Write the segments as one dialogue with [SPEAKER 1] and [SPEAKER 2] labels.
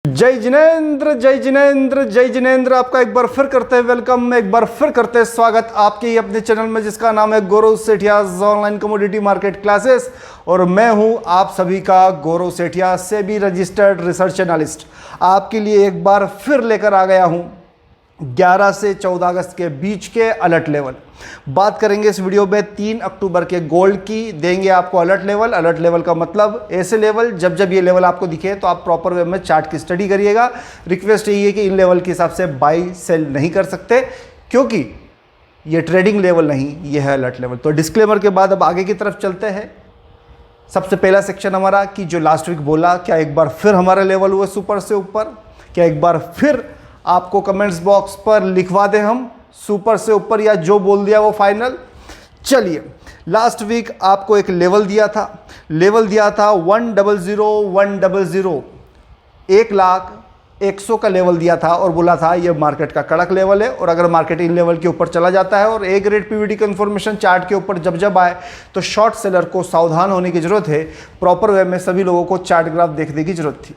[SPEAKER 1] जय जिनेंद्र जय जिनेंद्र जय जिनेंद्र। आपका एक बार फिर करते हैं वेलकम, एक बार फिर करते हैं स्वागत आपके ही अपने चैनल में जिसका नाम है Gaurav Sethia online commodity market classes. और मैं हूं आप सभी का Gaurav Sethia, SEBI registered research analyst. आपके लिए एक बार फिर लेकर आ गया हूं 11 से 14 अगस्त के बीच के अलर्ट लेवल। बात करेंगे इस वीडियो में 3 अक्टूबर के गोल्ड की, देंगे आपको अलर्ट लेवल। अलर्ट लेवल का मतलब ऐसे लेवल, जब जब ये लेवल आपको दिखे तो आप प्रॉपर वे में चार्ट की स्टडी करिएगा। रिक्वेस्ट यही है कि इन लेवल के हिसाब से बाई सेल नहीं कर सकते, क्योंकि ये ट्रेडिंग लेवल नहीं, ये है अलर्ट लेवल। तो डिस्क्लेमर के बाद अब आगे की तरफ चलते हैं। सबसे पहला सेक्शन हमारा कि जो लास्ट वीक बोला, क्या एक बार फिर हमारा लेवल हुआ सुपर से ऊपर? क्या एक बार फिर आपको कमेंट्स बॉक्स पर लिखवा दें हम सुपर से ऊपर, या जो बोल दिया वो फाइनल? चलिए, लास्ट वीक आपको एक लेवल दिया था 100,100 1,00,100 का लेवल दिया था और बोला था ये मार्केट का कड़क लेवल है। और अगर मार्केट इन लेवल के ऊपर चला जाता है और ए ग्रेड पीवीटी कंफर्मेशन चार्ट के ऊपर जब जब आए तो शॉर्ट सेलर को सावधान होने की जरूरत है। प्रॉपर वे में सभी लोगों को चार्ट ग्राफ देखने की जरूरत थी।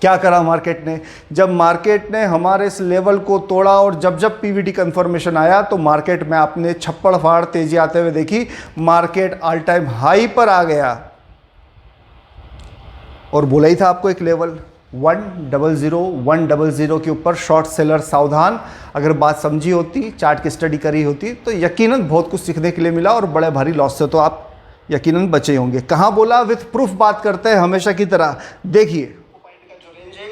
[SPEAKER 1] क्या करा मार्केट ने? जब मार्केट ने हमारे इस लेवल को तोड़ा और जब जब पीवीटी कंफर्मेशन आया तो मार्केट में आपने छप्पड़ फाड़ तेजी आते हुए देखी। मार्केट ऑल टाइम हाई पर आ गया और बोला ही था आपको एक लेवल 100 के ऊपर शॉर्ट सेलर सावधान। अगर बात समझी होती, चार्ट की स्टडी करी होती तो यकीनन बहुत कुछ सीखने के लिए मिला और बड़े भारी लॉस से तो आप यकीनन बचे होंगे। कहाँ बोला? विथ प्रूफ बात करते हैं हमेशा की तरह। देखिए,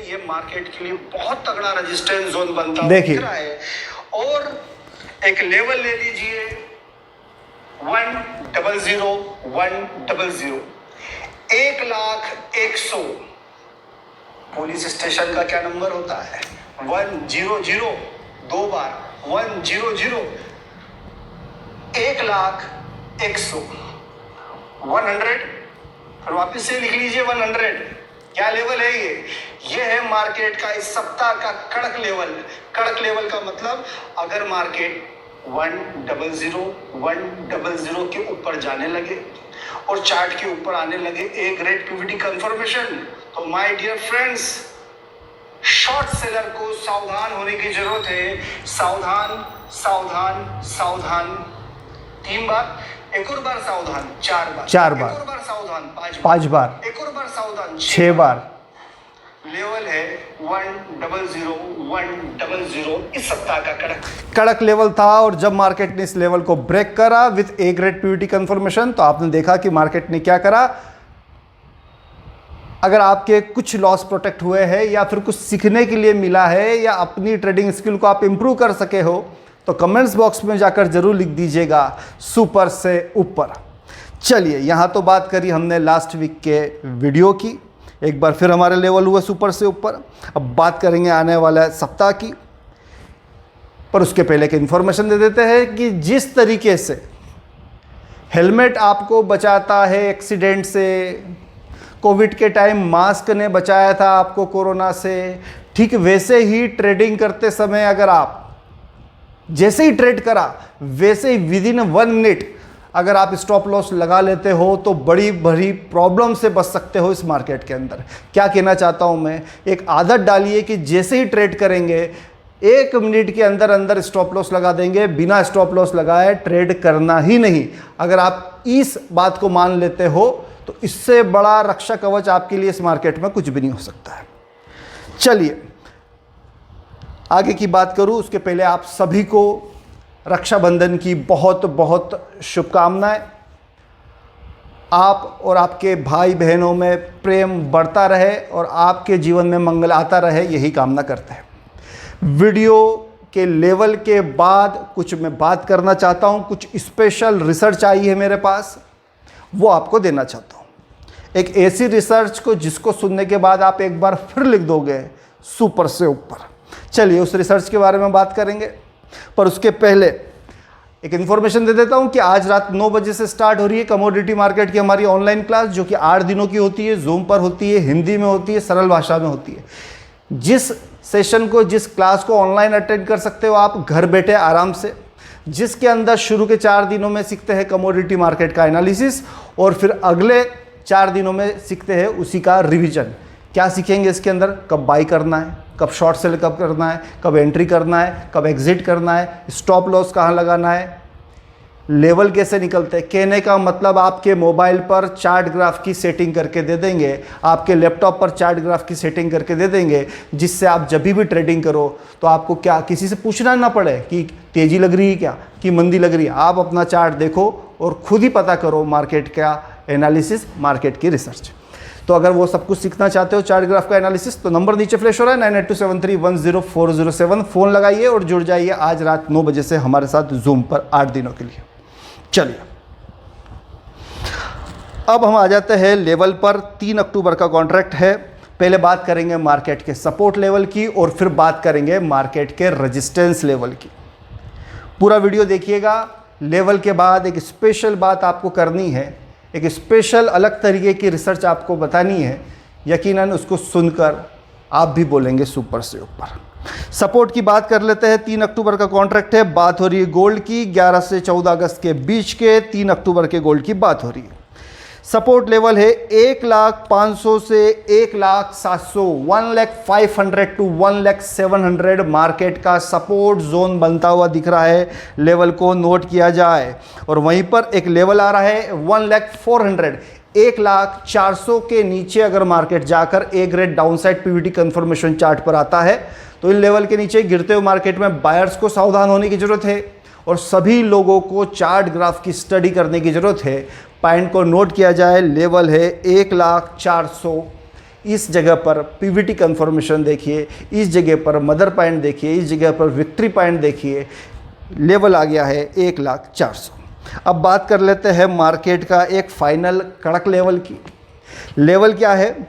[SPEAKER 2] ये मार्केट के लिए बहुत तगड़ा रेजिस्टेंस जोन बनता
[SPEAKER 1] दिख
[SPEAKER 2] रहा है। और एक लेवल ले लीजिए 100,100 1,00,100। पुलिस स्टेशन का क्या नंबर होता है? 100, 2 बार 100, 1,00,100 100। फिर वापिस से लिख लीजिए 100। क्या लेवल है ये है मार्केट का इस सप्ताह का कड़क लेवल। कड़क लेवल का मतलब अगर मार्केट 100 के ऊपर जाने लगे और चार्ट के ऊपर आने लगे ए ग्रेड पीवीटी कंफर्मेशन, तो my dear friends, short seller को सावधान होने की जरूरत है। सावधान सावधान सावधान 3 बार, एक और बार सावधान 4 बार,
[SPEAKER 1] 4 बार,
[SPEAKER 2] एक और बार सावधान
[SPEAKER 1] 5 बार,
[SPEAKER 2] एक और बार सावधान
[SPEAKER 1] 6 बार।
[SPEAKER 2] लेवल है 100 इस सप्ताह का
[SPEAKER 1] कड़क लेवल था। और जब मार्केट ने इस लेवल को ब्रेक करा with A grade PVT confirmation, तो आपने देखा कि मार्केट ने क्या करा। अगर आपके कुछ लॉस प्रोटेक्ट हुए हैं या फिर कुछ सीखने के लिए मिला है या अपनी ट्रेडिंग स्किल को आप इंप्रूव कर सके हो, तो कमेंट्स बॉक्स में जाकर जरूर लिख दीजिएगा सुपर से ऊपर। चलिए, यहां तो बात करी हमने लास्ट वीक के वीडियो की। एक बार फिर हमारे लेवल हुए सुपर से ऊपर। अब बात करेंगे आने वाला सप्ताह की, पर उसके पहले की इन्फॉर्मेशन दे देते हैं कि जिस तरीके से हेलमेट आपको बचाता है एक्सीडेंट से, कोविड के टाइम मास्क ने बचाया था आपको कोरोना से, ठीक वैसे ही ट्रेडिंग करते समय अगर आप जैसे ही ट्रेड करा वैसे ही विद इन 1 मिनट अगर आप स्टॉप लॉस लगा लेते हो तो बड़ी बड़ी प्रॉब्लम से बच सकते हो इस मार्केट के अंदर। क्या कहना चाहता हूं मैं? एक आदत डालिए कि जैसे ही ट्रेड करेंगे 1 मिनट के अंदर अंदर स्टॉप लॉस लगा देंगे। बिना स्टॉप लॉस लगाए ट्रेड करना ही नहीं। अगर आप इस बात को मान लेते हो तो इससे बड़ा रक्षा कवच आपके लिए इस मार्केट में कुछ भी नहीं हो सकता है। चलिए, आगे की बात करूं उसके पहले आप सभी को रक्षाबंधन की बहुत बहुत शुभकामनाएं। आप और आपके भाई बहनों में प्रेम बढ़ता रहे और आपके जीवन में मंगल आता रहे, यही कामना करते हैं। वीडियो के लेवल के बाद कुछ मैं बात करना चाहता हूं। कुछ स्पेशल रिसर्च आई है मेरे पास, वो आपको देना चाहता हूं। एक ऐसी रिसर्च को जिसको सुनने के बाद आप एक बार फिर लिख दोगे सुपर से ऊपर। चलिए, उस रिसर्च के बारे में बात करेंगे, पर उसके पहले एक इन्फॉर्मेशन दे देता हूं कि आज रात 9 बजे से स्टार्ट हो रही है कमोडिटी मार्केट की हमारी ऑनलाइन क्लास, जो कि 8 दिनों की होती है। जूम पर होती है, हिंदी में होती है, सरल भाषा में होती है। जिस सेशन को, जिस क्लास को ऑनलाइन अटेंड कर सकते हो आप घर बैठे आराम से, जिसके अंदर शुरू के 4 दिनों में सीखते हैं कमोडिटी मार्केट का एनालिसिस और फिर अगले 4 दिनों में सीखते हैं उसी का रिवीजन। क्या सीखेंगे इसके अंदर? कब बाई करना है, कब शॉर्ट सेल कब करना है, कब एंट्री करना है, कब एग्जिट करना है, स्टॉप लॉस कहाँ लगाना है, लेवल कैसे निकलते हैं। कहने का मतलब आपके मोबाइल पर चार्ट ग्राफ की सेटिंग करके दे देंगे, आपके लैपटॉप पर चार्ट ग्राफ की सेटिंग करके दे देंगे, जिससे आप जब भी ट्रेडिंग करो तो आपको क्या किसी से पूछना ना पड़े कि तेज़ी लग रही है क्या, कि मंदी लग रही है। आप अपना चार्ट देखो और खुद ही पता करो मार्केट का एनालिसिस, मार्केट की रिसर्च। तो अगर वो सब कुछ सीखना चाहते हो चार्ट ग्राफ का एनालिसिस, तो नंबर नीचे फ्लैश हो रहा है 9827310407। फ़ोन लगाइए और जुड़ जाइए आज रात 9 बजे से हमारे साथ जूम पर 8 दिनों के लिए। चलिए अब हम आ जाते हैं लेवल पर। 3 अक्टूबर का कॉन्ट्रैक्ट है। पहले बात करेंगे मार्केट के सपोर्ट लेवल की और फिर बात करेंगे मार्केट के रेजिस्टेंस लेवल की। पूरा वीडियो देखिएगा। लेवल के बाद एक स्पेशल बात आपको करनी है, एक स्पेशल अलग तरीके की रिसर्च आपको बतानी है। यकीनन उसको सुनकर आप भी बोलेंगे सुपर से ऊपर। सपोर्ट की बात कर लेते हैं। 3 अक्टूबर का कॉन्ट्रैक्ट है। बात हो रही है गोल्ड की। 11 से 14 अगस्त के बीच के 3 अक्टूबर के गोल्ड की बात हो रही है। सपोर्ट लेवल है 1,500,000 से 1,700,000, 1,500,000 टू 1,700,000 मार्केट का सपोर्ट जोन बनता हुआ दिख रहा है। लेवल को नोट किया जाए। और वहीं पर एक लेवल आ रहा है 1,400,000, 1,400,000 के नीचे अगर मार्केट जाकर A grade downside Pvt confirmation chart पर आता है तो इन लेवल के नीचे गिरते हुए मार्केट में बायर्स को सावधान होने की जरूरत है और सभी लोगों को चार्ट ग्राफ की स्टडी करने की जरूरत है। पॉइंट को नोट किया जाए। लेवल है 1,400,000। इस जगह पर पीवीटी कंफर्मेशन देखिए, इस जगह पर मदर पॉइंट देखिए, इस जगह पर विक्ट्री पॉइंट देखिए। लेवल आ गया है 1,400,000। अब बात कर लेते हैं मार्केट का एक फाइनल कड़क लेवल की। लेवल क्या है?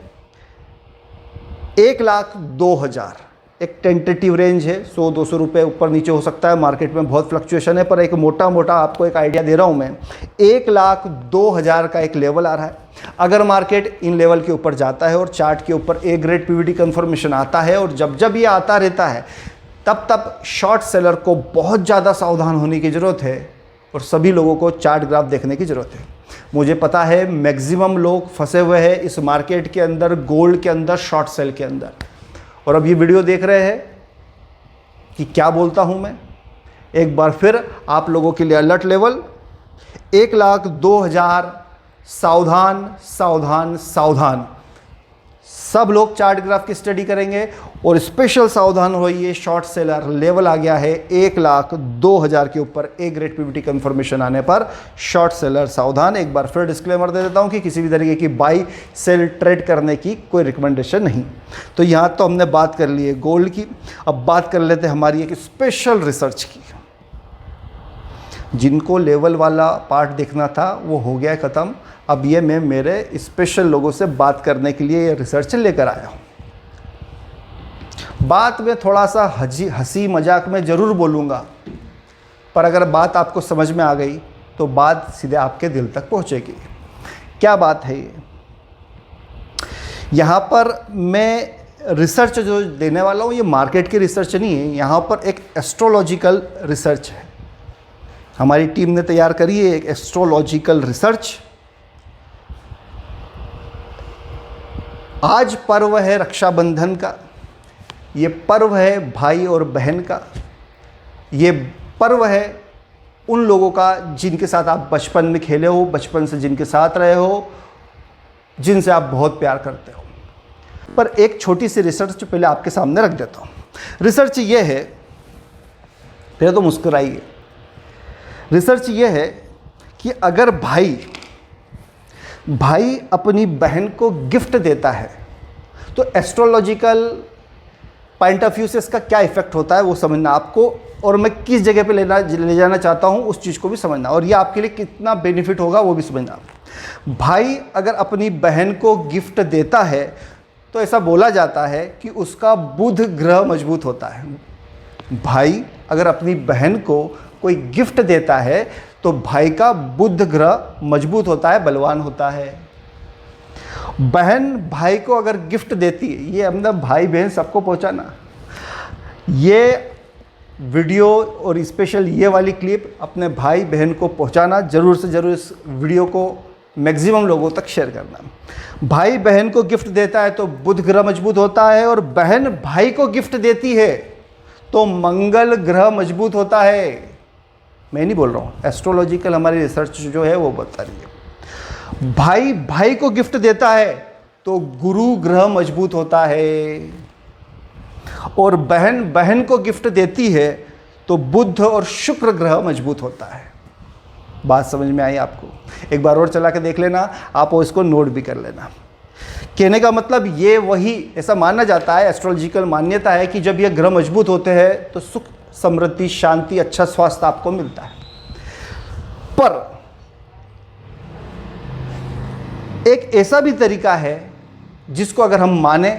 [SPEAKER 1] 1,02,000। एक टेंटेटिव रेंज है, 100-200 रुपये ऊपर नीचे हो सकता है। मार्केट में बहुत फ्लक्चुएशन है, पर एक मोटा मोटा आपको एक आइडिया दे रहा हूं मैं। 1,02,000 का एक लेवल आ रहा है। अगर मार्केट इन लेवल के ऊपर जाता है और चार्ट के ऊपर ए ग्रेड पीवीटी कंफर्मेशन आता है और जब जब ये आता रहता है तब तब शॉर्ट सेलर को बहुत ज़्यादा सावधान होने की ज़रूरत है और सभी लोगों को चार्ट ग्राफ देखने की ज़रूरत है। मुझे पता है मैक्सिमम लोग फंसे हुए हैं इस मार्केट के अंदर, गोल्ड के अंदर, शॉर्ट सेल के अंदर। और अब ये वीडियो देख रहे हैं कि क्या बोलता हूं मैं। एक बार फिर आप लोगों के लिए अलर्ट लेवल 1,02,000। सावधान सावधान सावधान। सब लोग चार्ट ग्राफ की स्टडी करेंगे और स्पेशल सावधान होइए शॉर्ट सेलर। लेवल आ गया है 1,02,000 के ऊपर ए ग्रेड पीवीटी कंफर्मेशन आने पर शॉर्ट सेलर सावधान। एक बार फिर डिस्क्लेमर दे देता हूं कि किसी भी तरीके की बाई सेल ट्रेड करने की कोई रिकमेंडेशन नहीं। तो यहाँ तो हमने बात कर ली है गोल्ड की। अब बात कर लेते हैं हमारी एक स्पेशल रिसर्च की। जिनको लेवल वाला पार्ट देखना था वो हो गया ख़त्म। अब ये मैं मेरे स्पेशल लोगों से बात करने के लिए ये रिसर्च लेकर आया हूँ। बात में थोड़ा सा हंसी मजाक में ज़रूर बोलूँगा, पर अगर बात आपको समझ में आ गई तो बात सीधे आपके दिल तक पहुँचेगी। क्या बात है ये? यहाँ पर मैं रिसर्च जो देने वाला हूँ ये मार्केट की रिसर्च नहीं है। यहाँ पर एक एस्ट्रोलॉजिकल रिसर्च है। हमारी टीम ने तैयार करी है एक एस्ट्रोलॉजिकल रिसर्च। आज पर्व है रक्षाबंधन का। ये पर्व है भाई और बहन का। ये पर्व है उन लोगों का जिनके साथ आप बचपन में खेले हो, बचपन से जिनके साथ रहे हो, जिनसे आप बहुत प्यार करते हो। पर एक छोटी सी रिसर्च पहले आपके सामने रख देता हूँ। रिसर्च ये है, पहले तो मुस्कुराइए। रिसर्च ये है कि अगर भाई अपनी बहन को गिफ्ट देता है तो एस्ट्रोलॉजिकल पॉइंट ऑफ व्यू से इसका क्या इफेक्ट होता है वो समझना आपको, और मैं किस जगह पे ले जाना चाहता हूँ उस चीज़ को भी समझना, और ये आपके लिए कितना बेनिफिट होगा वो भी समझना। भाई अगर अपनी बहन को गिफ्ट देता है तो ऐसा बोला जाता है कि उसका बुध ग्रह मजबूत होता है। भाई अगर अपनी बहन को कोई गिफ्ट देता है तो भाई का बुध ग्रह मजबूत होता है, बलवान होता है। बहन भाई को अगर गिफ्ट देती है, ये अपना भाई बहन सबको पहुंचाना, ये वीडियो और स्पेशल ये वाली क्लिप अपने भाई बहन को पहुंचाना। ज़रूर से ज़रूर इस वीडियो को मैक्सिमम लोगों तक शेयर करना। भाई बहन को गिफ्ट देता है तो बुध ग्रह मजबूत होता है, और बहन भाई को गिफ्ट देती है तो मंगल ग्रह मजबूत होता है। मैं नहीं बोल रहा हूँ, एस्ट्रोलॉजिकल हमारी रिसर्च जो है वो बता रही है। भाई भाई को गिफ्ट देता है तो गुरु ग्रह मजबूत होता है, और बहन बहन को गिफ्ट देती है तो बुध और शुक्र ग्रह मजबूत होता है। बात समझ में आई आपको? एक बार और चला के देख लेना, आप इसको नोट भी कर लेना। कहने का मतलब ये वही ऐसा माना जाता है, एस्ट्रोलॉजिकल मान्यता है कि जब ये ग्रह मजबूत होते हैं तो सुख, समृद्धि, शांति, अच्छा स्वास्थ्य आपको मिलता है। पर एक ऐसा भी तरीका है जिसको अगर हम माने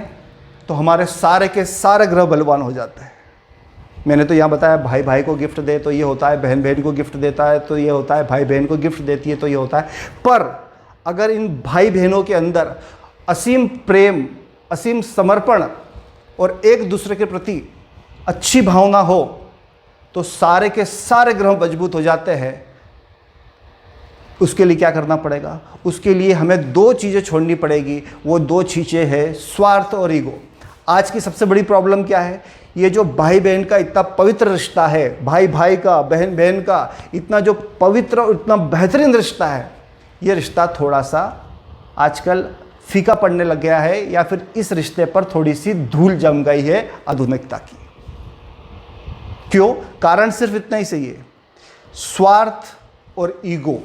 [SPEAKER 1] तो हमारे सारे के सारे ग्रह बलवान हो जाते हैं। मैंने तो यहाँ बताया भाई भाई को गिफ्ट दे तो ये होता है, बहन बहन को गिफ्ट देता है तो ये होता है, भाई बहन को गिफ्ट देती है तो ये होता है। पर अगर इन भाई बहनों के अंदर असीम प्रेम, असीम समर्पण और एक दूसरे के प्रति अच्छी भावना हो तो सारे के सारे ग्रह मजबूत हो जाते हैं। उसके लिए क्या करना पड़ेगा? उसके लिए हमें दो चीज़ें छोड़नी पड़ेगी। वो दो चीज़ें हैं स्वार्थ और ईगो। आज की सबसे बड़ी प्रॉब्लम क्या है? ये जो भाई बहन का इतना पवित्र रिश्ता है, भाई भाई का, बहन बहन का, इतना जो पवित्र और इतना बेहतरीन रिश्ता है, ये रिश्ता थोड़ा सा आजकल फीका पड़ने लग गया है, या फिर इस रिश्ते पर थोड़ी सी धूल जम गई है आधुनिकता की। क्यों? कारण सिर्फ इतना ही सही है, स्वार्थ और ईगो।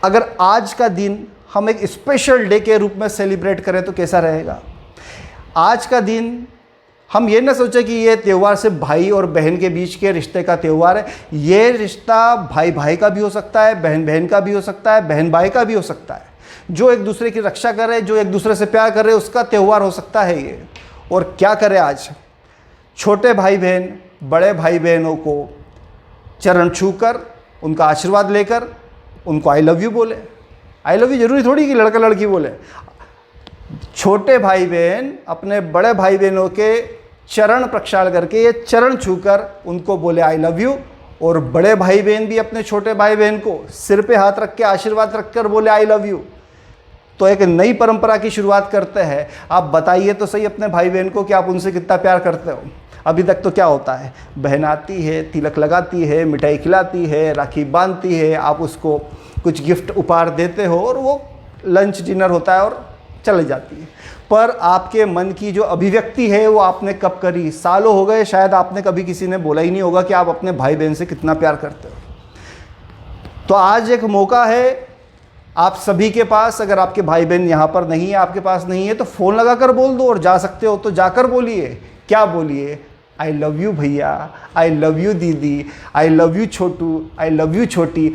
[SPEAKER 1] अगर आज का दिन हम एक स्पेशल डे के रूप में सेलिब्रेट करें तो कैसा रहेगा? आज का दिन हम ये ना सोचें कि ये त्यौहार सिर्फ भाई और बहन के बीच के रिश्ते का त्यौहार है। ये रिश्ता भाई भाई का भी हो सकता है, बहन बहन का भी हो सकता है, बहन भाई का भी हो सकता है। जो एक दूसरे की रक्षा करे, जो एक दूसरे से प्यार करे, उसका त्यौहार हो सकता है ये। और क्या करें आज? छोटे भाई बहन बड़े भाई बहनों को चरण छूकर, उनका आशीर्वाद लेकर उनको आई लव यू बोले। आई लव यू जरूरी थोड़ी कि लड़का लड़की बोले। छोटे भाई बहन अपने बड़े भाई बहनों के चरण प्रक्षाल करके, ये चरण छूकर उनको बोले आई लव यू, और बड़े भाई बहन भी अपने छोटे भाई बहन को सिर पे हाथ रख के आशीर्वाद रखकर बोले आई लव यू। तो एक नई परंपरा की शुरुआत करते हैं। आप बताइए तो सही अपने भाई बहन को कि आप उनसे कितना प्यार करते हो। अभी तक तो क्या होता है, बहन आती है, तिलक लगाती है, मिठाई खिलाती है, राखी बांधती है, आप उसको कुछ गिफ्ट उपहार देते हो और वो लंच डिनर होता है और चले जाती है। पर आपके मन की जो अभिव्यक्ति है वो आपने कब करी? सालों हो गए, शायद आपने कभी किसी ने बोला ही नहीं होगा कि आप अपने भाई बहन से कितना प्यार करते हो। तो आज एक मौका है आप सभी के पास, अगर आपके भाई बहन यहाँ पर नहीं है, आपके पास नहीं है, तो फ़ोन लगा कर बोल दो, और जा सकते हो तो जाकर बोलिए। क्या बोलिए? आई लव यू भैया, आई लव यू दीदी, I love you Chhotu, I love you छोटी।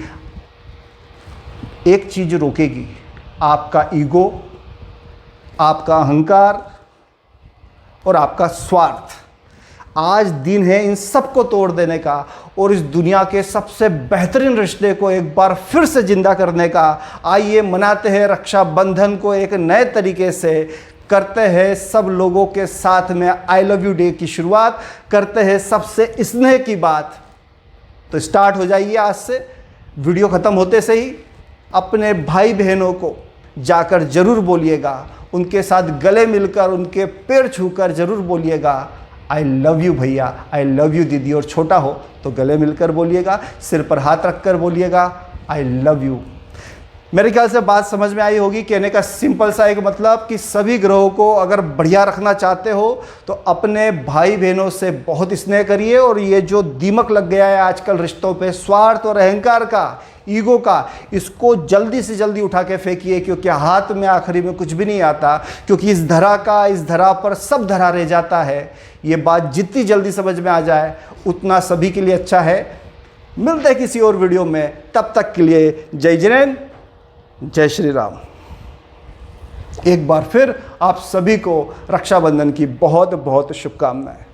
[SPEAKER 1] एक चीज़ रोकेगी, आपका ईगो, आपका अहंकार और आपका स्वार्थ। आज दिन है इन सबको तोड़ देने का और इस दुनिया के सबसे बेहतरीन रिश्ते को एक बार फिर से जिंदा करने का। आइए मनाते हैं रक्षाबंधन को एक नए तरीके से, करते हैं सब लोगों के साथ में आई लव यू डे की शुरुआत, करते हैं सबसे स्नेह की बात। तो स्टार्ट हो जाइए आज से। वीडियो ख़त्म होते से ही अपने भाई बहनों को जाकर ज़रूर बोलिएगा, उनके साथ गले मिलकर, उनके पैर छूकर ज़रूर बोलिएगा आई लव यू भैया, आई लव यू दीदी। और छोटा हो तो गले मिलकर बोलिएगा, सिर पर हाथ रखकर बोलिएगा आई लव यू। मेरे ख्याल से बात समझ में आई होगी। कहने का सिंपल सा एक मतलब कि सभी ग्रहों को अगर बढ़िया रखना चाहते हो तो अपने भाई बहनों से बहुत स्नेह करिए, और ये जो दीमक लग गया है आजकल रिश्तों पे, स्वार्थ और अहंकार का, ईगो का, इसको जल्दी से जल्दी उठा के फेंकिए, क्योंकि हाथ में आखिरी में कुछ भी नहीं आता, क्योंकि इस धरा पर सब धरा रह जाता है। ये बात जितनी जल्दी समझ में आ जाए उतना सभी के लिए अच्छा है। मिलते हैं किसी और वीडियो में, तब तक के लिए जय जिनेंद्र, जय श्री राम। एक बार फिर आप सभी को रक्षाबंधन की बहुत बहुत शुभकामनाएं।